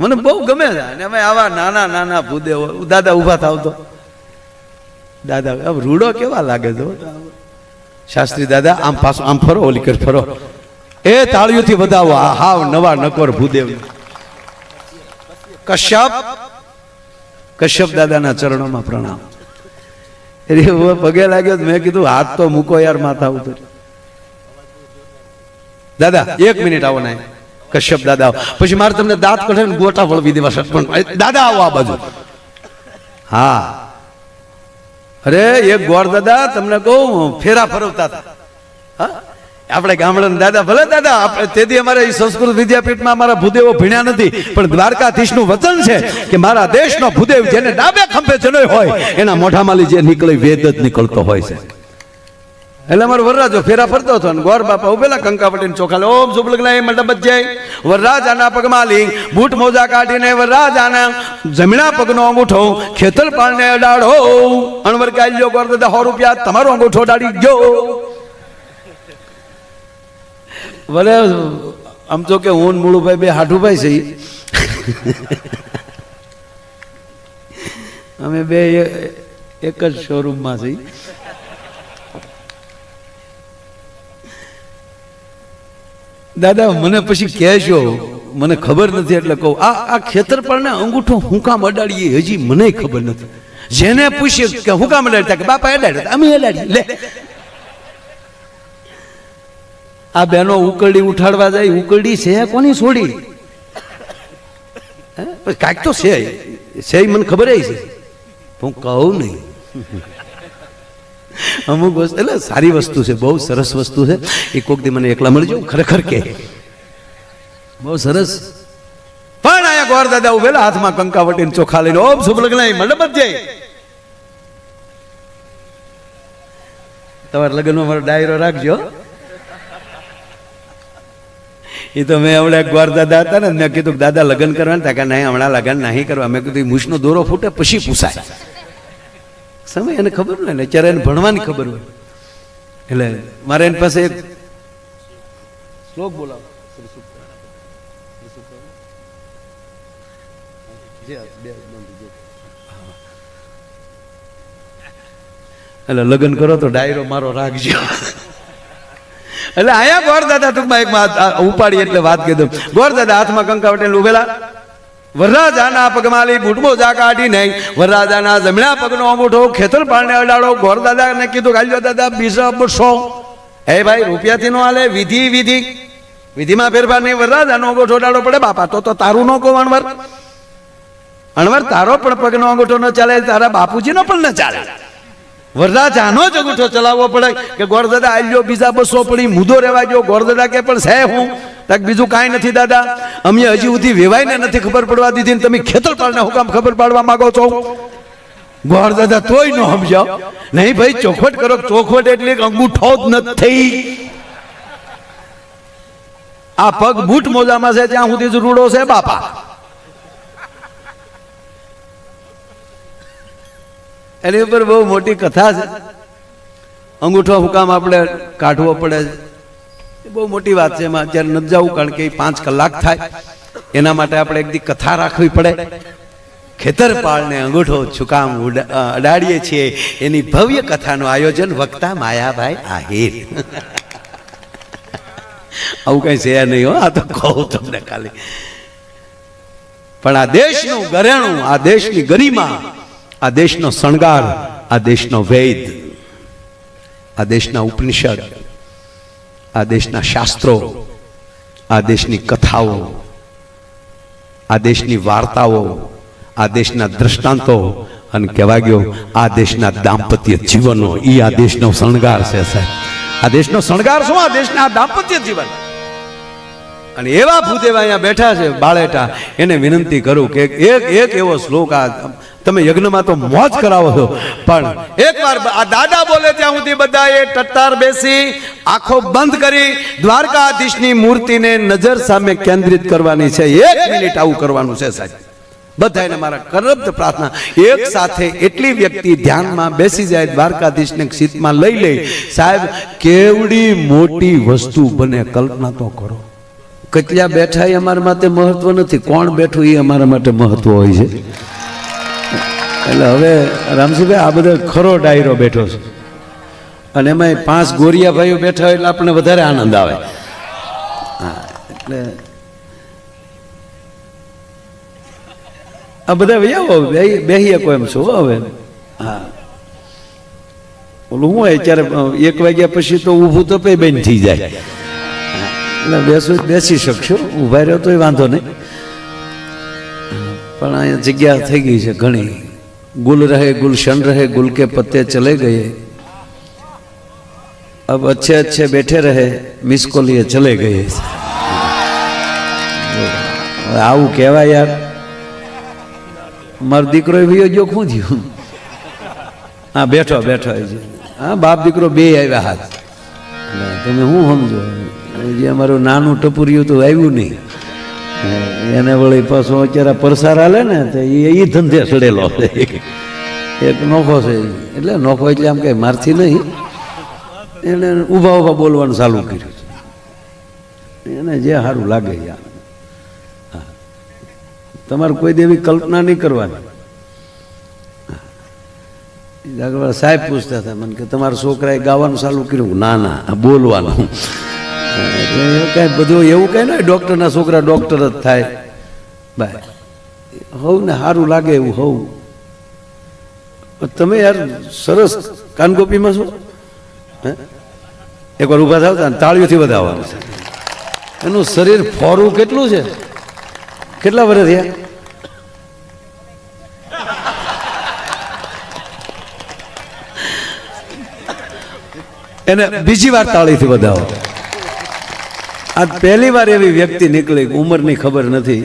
મને બહુ ગમે છે. અને અમે આવા નાના નાના ભૂદેવો દાદા ઊભા થાવ તો દાદા રૂડો કેવા લાગે છે શાસ્ત્રી દાદા, આમ પાછું આમ ફરો, ઓલી કર ફરો, એ તાળીઓથી વધાવો. આ હાવ નવા નકોર ભૂદેવ કશ્યપ દાદાના ચરણોમાં પ્રણામ. પગે લાગ્યો મેં કીધું હાથ તો મૂકો યાર માથા ઉપર. દાદા 1 મિનિટ આવો ને. કશ્યપ દાદા પછી મારે તમને દાંત કઢે ને ગોટા વળવી દેવા છે. પણ દાદા આવો આ બાજુ. હા અરે એક ગોર દાદા તમને કહું ફેરા ફરવતા હતા. હા આપણે ગામડાના દાદા, ભલે દાદા આપણે તેથી અમારે સંસ્કૃત વિદ્યાપીઠમાં અમારા ભૂદેવો ભણ્યા નથી, પણ દ્વારકાધીશનું વચન છે કે મારા દેશનો ભૂદેવ જેને ડાબે ખંભે જનોય હોય એના મોઢામાંથી જે નીકળે વેદ જ નીકળતો હોય છે. એટલે અમારો વરરાજો ફેરા ફરતો હતો ને ગોર બાપા ઉભેલા કંકાવટીને ચોખાલે ઓમ સુબલગલાય મંડપ જય. વરરાજાના પગમાં લિંગ બૂટ મોજા કાઢીને વરરાજાના જમણા પગનો અંગૂઠો ખેતરપાળને અડાડો. અણવર કાલ્યો ગોર દાદા 100 રૂપિયા તમારો અંગૂઠો અડાડી ગયો. ભલે આમ તો કે હું મૂળુભાઈ બે હાઠુભાઈ છે, અમે બે એક જ શોરૂમમાં છીએ. દાદા મને પછી કહેશો, મને ખબર નથી એટલે કહું આ ખેતરપાળને અંગૂઠો હું કામ અડાડીએ હજી મને ખબર નથી. જેને પૂછ્યું કે હું કામ અડાડતા કે બાપા અડાડ્યા અમે અડાડીએ. લે આ બેનો ઉકરડી ઉઠાડવા જાય, ઉકરડી છે કોની છોડી? કાંઈક તો છે મને ખબર છે, હું કહું નહીં. અમુક વસ્તુ એટલે સારી વસ્તુ છે, બહુ સરસ વસ્તુ છે. એ કોક દી મને એકલા મળી જાઉં ખરેખર કે બહુ સરસ. પણ અહીંયા ગોર દાદા ઉભેલા હાથમાં કંકાવટીને ચોખા લઈને ઓમ શુભ લગ્ન મંડપ જ જાય. તમારા લગ્નમાં મારો ડાયરો રાખજો. એ તો મેં હમણાં ગોર દાદા હતા ને, મેં કીધું દાદા લગ્ન કરવાના હતા કે નહીં હમણાં લગ્ન નહીં કરવા. મેં કીધું મૂછનો દોરો ફૂટે પછી પૂછાય. સમય એને ખબર હોય ને, અત્યારે એને ભણવાની ખબર હોય. એટલે મારે એની પાસે એક શ્લોક બોલાવો. એટલે લગ્ન કરો તો ડાયરો મારો રાખજો. એટલે આયા ગોર દાદા ટૂંકમાં એક ઉપાડી એટલે વાત કીધું. ગોર દાદા હાથમાં કંકાવટીને ઉભેલા, વરરાજાના પગમાલી બૂટ મોજા કાઢી નહીં વરરાજાના જમણા પગનો અંગૂઠો ખેતરપાળને અડાડો. ગોર દાદાને કીધું ગાલ્યો દાદા બીજા બસો. હે ભાઈ રૂપિયાથી નો હાલે, વિધિમાં ફેરફાર નહીં. વરરાજાનો અંગૂઠો અડાડો પડે. બાપા તો તારું નો કહો અણવર તારો પણ પગનો અંગૂઠો ન ચાલે, તારા બાપુજીનો પણ ન ચાલે. વરરાજાનો જ અંગૂઠો ચલાવવો પડે કે ગોર દાદા આલ્યો બીજા 200 પડી મુદો રહેવા ગયો. ગોર દાદા કે પણ છે હું બીજું કાંઈ નથી દાદા, અમે હજી સુધી વેવાઈને નથી ખબર પડવા દીધી ને તમે ખેતરપાળને હું કામ ખબર પાડવા માંગો છો? ગોર દાદા તોય ન સમજાવ. નહીં ભાઈ ચોખવટ કરો. ચોખવટ એટલે અંગૂઠો જ નથી. આ પગ બૂટ મોજામાં છે ત્યાં સુધી જ રૂડો છે બાપા. એની ઉપર બહુ મોટી કથા છે. અંગૂઠો હુકામ આપણે કાઢવો પડે, બહુ મોટી વાત છે. એમાં અત્યારે નથી જવું કારણ કે 5 કલાક થાય. એના માટે આપણે એક દી કથા રાખવી પડે. ખેતરપાળને અંગૂઠો છુકામ અડાડીએ છીએ એની ભવ્ય કથાનું આયોજન વક્તા માયાભાઈ આહિર. આવું કઈ છે નહીં હો, આ તો કહું તમને ખાલી. પણ આ દેશનું ઘરેણું, આ દેશની ગરિમા, આ દેશનો શણગાર, આ દેશનો વેદ, આ દેશના ઉપનિષદ, આ દેશના શાસ્ત્રો, આ દેશની કથાઓ, આ દેશની વાર્તાઓ, આ દેશના દ્રષ્ટાંતો અને કહેવા ગયો આ દેશના દાંપત્ય જીવનો, એ આ દેશનો શણગાર છે સાહેબ. આ દેશનો શણગાર શું? આ દેશના દાંપત્ય જીવન. અને એવા ભૂદેવ અહીંયા બેઠા છે બાળેટા, એને વિનંતી કરું કે એક એવો શ્લોક આ તમે યજ્ઞમાં તો મોજ કરાવો છો, પણ એકવાર આ દાદા બોલે ત્યાં સુધી બધાએ ટટ્ટાર બેસી આંખો બંધ કરી દ્વારકાધીશની મૂર્તિને નજર સામે કેન્દ્રિત કરવાની છે. 1 મિનિટ આવું કરવાનું છે સાહેબ. બધાને મારા કરબદ્ધ પ્રાર્થના, એક સાથે એટલી વ્યક્તિ ધ્યાનમાં બેસી જાય, દ્વારકાધીશને સીતમાં લઈ લે સાહેબ, કેવડી મોટી વસ્તુ બને કલ્પના તો કરો. કેટલા બેઠા એ અમારા માટે મહત્વ નથી, કોણ બેઠું એ અમારા માટે મહત્વ હોય છે. એટલે હવે રામસિંહભાઈ આ બધો ખરો ડાયરો બેઠો છે, અને એમાં 5 ગોરિયા ભાઈઓ બેઠા હોય એટલે આપણને વધારે આનંદ આવે. હા, એટલે આ બધા વ્યાવો બેહી શકો એમ છો હવે. હા, ઓલું હું અત્યારે 1 વાગ્યા પછી તો ઊભું તો બંધ થઈ જાય, એટલે બેસી શકશો, ઊભા રહ્યો તો વાંધો નહીં. પણ અહીંયા જગ્યા થઈ ગઈ છે ઘણી. गुल रहे गुलशन रहे, गुल के पत्ते चले गए, अब अच्छे अच्छे बैठे रहे, मिस को लिए चले गए. આવું કહેવાય યાર? મારો દીકરો ભાઈ જો શું થયું? હા, બેઠો બેઠો. હા, બાપ દીકરો બે આવ્યા હાથ. તમે શું સમજો? જે અમારું નાનું ટપુરિયું તો આવ્યું નહીં, એને વળી પાછો અત્યારે પરસાર હાલે ને તો એ ધંધે સડેલો એક નોખો છે. એટલે નોખો એટલે આમ કઈ મારથી નહીં, એને ઊભા ઊભા બોલવાનું ચાલુ કર્યું, એને જે સારું લાગે યાર. હા, તમારે કોઈ દેવી કલ્પના નહીં કરવાની. સાહેબ પૂછતા હતા મને કે તમારા છોકરાએ ગાવાનું ચાલુ કર્યું? ના ના, બોલવાનું. કઈ બધું એવું કઈ નહીં, ડોક્ટરના છોકરા ડોક્ટર જ થાય ભાઈ, હોવ ને સારું લાગે એવું હોવ. તમે યાર સરસ કાનગોપીમાં છો, એકવાર ઊભા થાવ ને તાળીઓથી વધાવવાનું છે. એનું શરીર ફોરું કેટલું છે? કેટલા વર્ષ થયા? એને બીજી વાર તાળીથી વધાવો. આજ પહેલી વાર એવી વ્યક્તિ નીકળી, ઉંમરની ખબર નથી.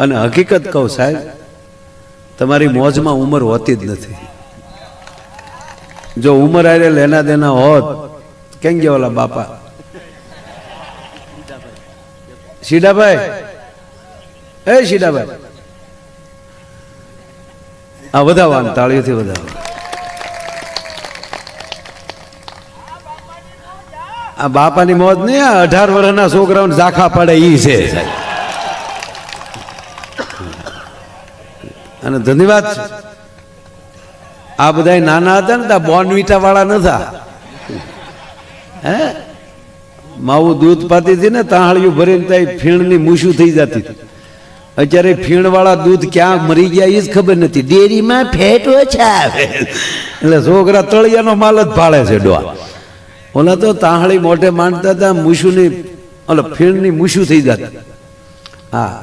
અને હકીકત કહું સાહેબ, તમારી મોજમાં ઉંમર હોતી જ નથી. જો ઉંમર આરે લેના દેના હોત, કેમ ગયા ઓલા બાપા શીડાભાઈ, એ શીડાભાઈ, આ વધાવવાનું તાળીઓથી વધાવો. આ બાપાની મોજ નહીં, આ 18 વર્ષના છોકરાઓને ઝાખા પડે ઈ છે. અને ધન્યવાદ છે, આ બધા નાના હતા ને ત્યાં બોર્નવિટા વાળા નતા. હે, માવું દૂધ પાતી હતી ને તાહળિયું ભરીને ત્યાં ફીણની મૂછું થઈ જતી હતી. અત્યારે ફીણ વાળા દૂધ ક્યાં મરી ગયા એ જ ખબર નથી. ડેરીમાં ફેટ ઓછા આવે એટલે છોકરા તળિયાનો માલ જ ભાળે છે ડોહા. ઓલા તો તાહળી મોઢે માંડતા હતા, મૂછુની ઓલો ફીણની મૂછું થઈ જતી. હા,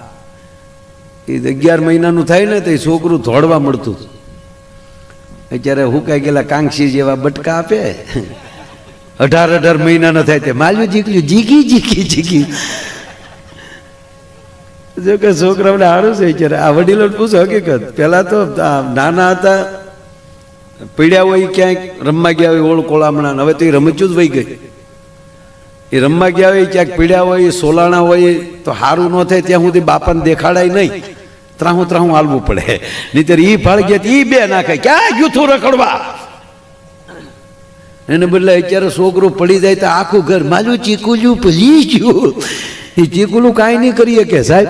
એ 11 મહિનાનું થાય ને તો છોકરું ધોડવા મળતું. અત્યારે હુકાઈ ગયેલા કાંક્ષી જેવા બટકા આપે, 18 મહિનાનો થાય તે માલ્યું જીક્યું, જીગી જીગી જીગી. જો કે છોકરાઓને સારું છે. અત્યારે આ વડીલો પૂછો હકીકત, પેલા તો નાના હતા, પીડ્યા હોય ક્યાંક રમવા ગયા હોય ઓળકોળામણા, હવે તો એ રમચ્યું જ વહી ગઈ. એ રમવા ગયા હોય ક્યાંક પીડ્યા હોય, સોલાણા હોય તો સારું ન થાય ત્યાં સુધી બાપાને દેખાડાય નહીં, ત્રાહું હાલવું પડે. નહીતર ઈ ફાળ ગયા ઈ બે નાખે, ક્યાં ગયું તું રખડવા. એને બદલે અત્યારે છોકરું પડી જાય તો આખું ઘર માલું ચીકુલું ભલી ગયું. એ ચીકુલું કાંઈ નહીં કરીએ કે સાહેબ.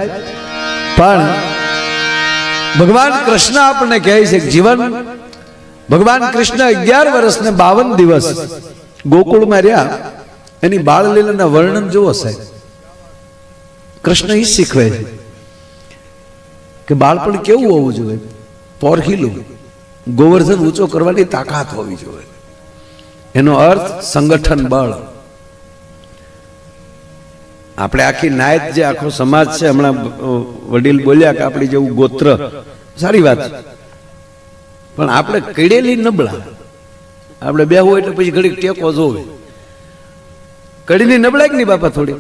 પણ ભગવાન કૃષ્ણ આપણને કહે છે કે જીવન, ભગવાન કૃષ્ણ 11 વર્ષ ને 52 દિવસ ગોકુળમાં રહ્યા. એની બાળલીલાના વર્ણન જુઓ સાહેબ. કૃષ્ણ એ શીખવે છે કે બાળપણ કેવું હોવું જોઈએ? પોરખીલું, ગોવર્ધન ઊંચો કરવાની તાકાત હોવી જોઈએ. એનો અર્થ સંગઠન બળ. આપણે આખી નાયત જે આખો સમાજ છે, હમણાં વડીલ બોલ્યા કે આપણી જેવું ગોત્ર, સારી વાત છે, પણ આપણે કડેલી નબળા. આપણે બેહવું એટલે પછી ઘડીક ટેકો જોવે. કડીની નબળાઈ કે નહીં બાપા? થોડી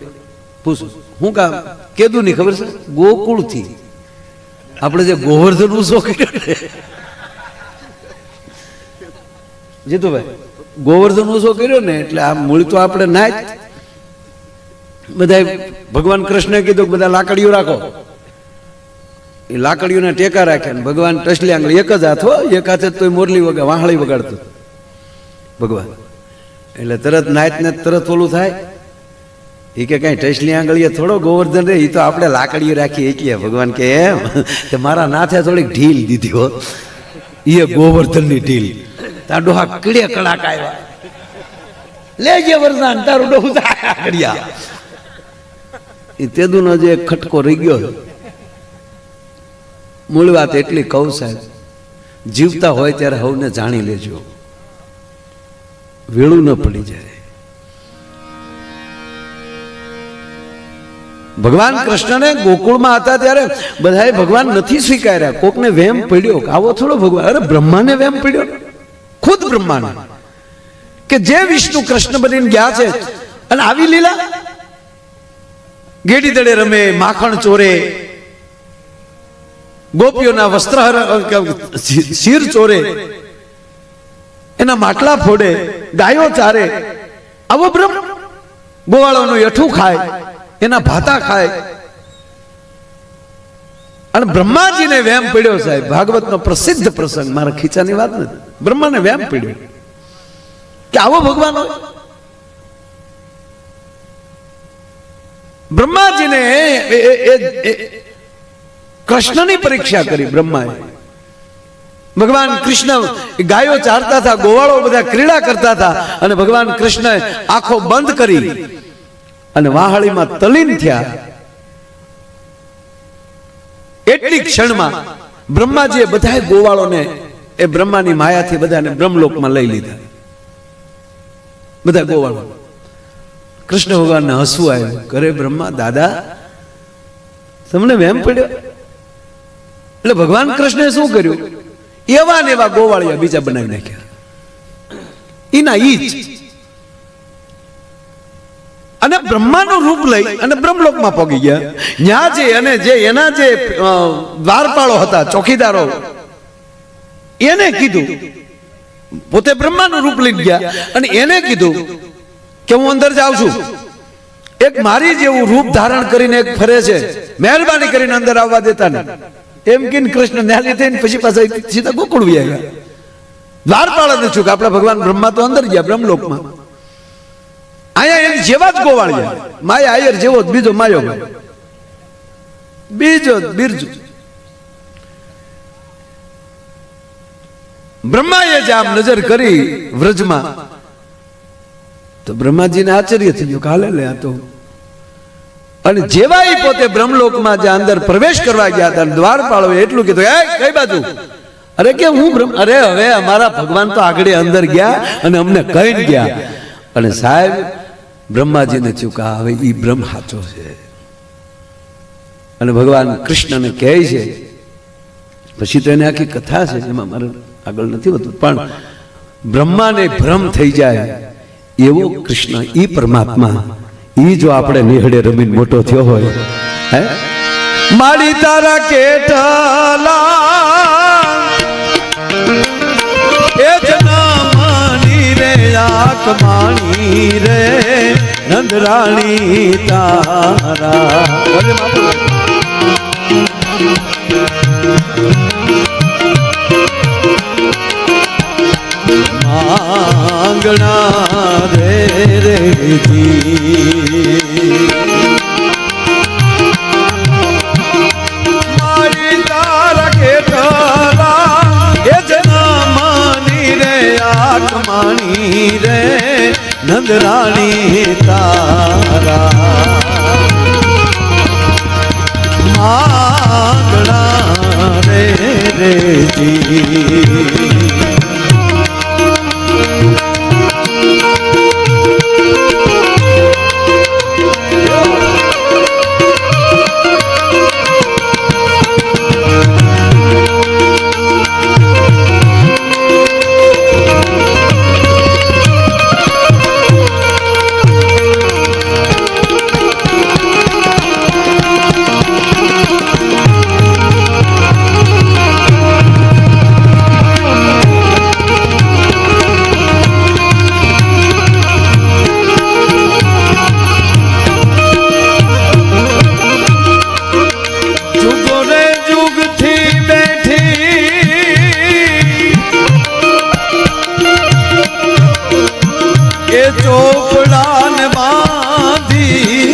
પૂછો. હું કામ કીધું નહીં ખબર છે? ગોકુળથી આપણે જે ગોવર્ધન ઊંચો કર્યો ને, જીતુભાઈ, ગોવર્ધન ઊંચો કર્યો ને એટલે આ મૂળ તો આપણે નાચ. બધા ભગવાન કૃષ્ણે કીધું કે બધા લાકડીઓ રાખો. એ લાકડીઓના ટેકા રાખ્યા ને ભગવાન ટસલી આંગળી એક જ હાથ, એક હાથે તો મોરલી વગર વાહળી વગાડતો ભગવાન. એટલે તરત નાચ ને તરત ઓલું થાય. એ કે કઈ ટેસલી આંગળીએ થોડો ગોવર્ધન રે, એ તો આપણે લાકડીઓ રાખી એકીએ. ભગવાન કે એમ તે મારા નાથે થોડીક ઢીલ દીધી હો, એ ગોવર્ધનની ઢીલ. તાર ડોહા કીડે કડાક આવ્યા, લેજે વરદાન તારું ડોહું કર્યા. એ તેદુનો જે ખટકો રહી ગયો. મૂળ વાત એટલી કહું સાહેબ, જીવતા હોય ત્યારે હવને જાણી લેજો, વેળું ન પડી જાય. ભગવાન કૃષ્ણને ગોકુળમાં હતા ત્યારે બધાએ ભગવાન નથી સ્વીકાર્યા. કોકને વેમ પડ્યો કે આવો થોડો ભગવાન, અરે બ્રહ્માને વેમ પડ્યો, ખુદ બ્રહ્માને, કે જે વિષ્ણુ કૃષ્ણ બનીને ગયા છે અને આવી લીલા, ગેડી દડે રમે, માખણ ચોરે, ગોપીઓના વસ્ત્ર શિર ચોરે, એના માટલા ફોડે, ગાયો ચારે, આવો બ્રહ્મ ગોવાળોનું યઠું ખાય, એના ભાતા ખાય. અને બ્રહ્માજીને વેમ પડ્યો સાહેબ. ભાગવતનો પ્રસિદ્ધ પ્રસંગ, મારા ખીચાની વાત નથી, બ્રહ્માને વેમ પડ્યો કે આવો ભગવાન હોય. બ્રહ્માજીને કૃષ્ણની પરીક્ષા કરી બ્રહ્માએ. ભગવાન કૃષ્ણ ગાયો ચારતા હતા, ગોવાળો બધા ક્રીડા કરતા હતા, અને ભગવાન કૃષ્ણ આંખો બંધ કરી અને વાહાળીમાં તલીન થયા. એટલી ક્ષણમાં બ્રહ્માજીએ બધા ગોવાળોને એ બ્રહ્માની માયાથી બધાને બ્રહ્મલોકમાં લઈ લીધા. બધા ગોવાળો. કૃષ્ણ ભગવાનને હસવું આવ્યું, કરે બ્રહ્મા દાદા તમને વેમ પડ્યો? એટલે ભગવાન કૃષ્ણે શું કર્યું, એવા ને એવા ગોવાળિયા બીજા બનાવી નાખ્યા, ઈના ઈજ. અને બ્રહ્માનું રૂપ લઈ અને બ્રહ્મલોકમાં પહોંચી ગયા. ત્યાં જે અને જે એના જે દ્વારપાળો હતા, ચોકીદારો, એને કીધું, પોતે બ્રહ્માનું રૂપ લઈ ગયા અને એને કીધું કે હું અંદર જાઉં છું, એક મારી જેવું રૂપ ધારણ કરીને એક ફરે છે, મહેરબાની કરીને અંદર આવવા દેતા નહીં. એમ કે કૃષ્ણ ન્યાલી થઈને પછી પાછા સીધા ગોકુળ ગયા. દ્વારપાળ ને છું કે આપણા ભગવાન બ્રહ્મા તો અંદર ગયા બ્રહ્મલોકમાં. અહીંયા એની જેવા જ ગોવાળિયા, માયા આયર જેવો જ બીજો માયો, બીજો બિરજુ. બ્રહ્માએ જ આમ નજર કરી વ્રજમાં તો બ્રહ્માજીને આશ્ચર્ય થઈ ગયું, કાલે લે આ તો. અને જેવા પોતે બ્રહ્મલોકમાં જે અંદર પ્રવેશ કરવા ગયા હતા, દ્વારપાળો એટલું કીધું, એ કઈ બાજુ? અરે કે હું બ્રહ્મ. અરે હવે અમારા ભગવાન તો આગળ અંદર ગયા અને અમને કહીને ગયા. અને સાહેબ બ્રહ્માજીને ચૂકા, હવે ઈ બ્રહ્મ સાચો છે. અને ભગવાન કૃષ્ણને કહે છે, પછી તો એને આખી કથા છે, એમાં મારે આગળ નથી હોતું, પણ બ્રહ્માને ભ્રમ થઈ જાય એવો કૃષ્ણ, ઈ પરમાત્મા, ઈ જો આપણે નિહળે રમીને મોટો થયો હોય, હે મારી તારા કેટલા એ જનામાની રે આકમાણી રે નંદરાણી તારા. માંગણા રે રે મારી તારા કેટલા એ જનામાની રે આત્માની રે નંદરાણી તારા. માંગણા રે રે ચોપડાને બાંધી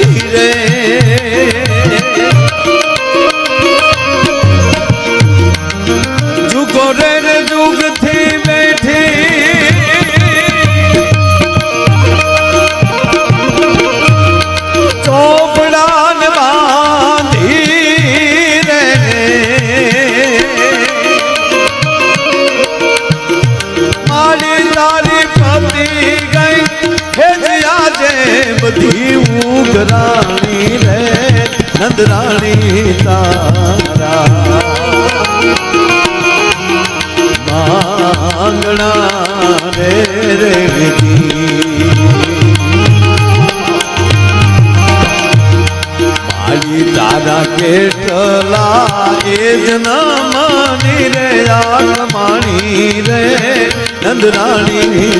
એ જન્મની રે આત્માણી રે નંદરાણી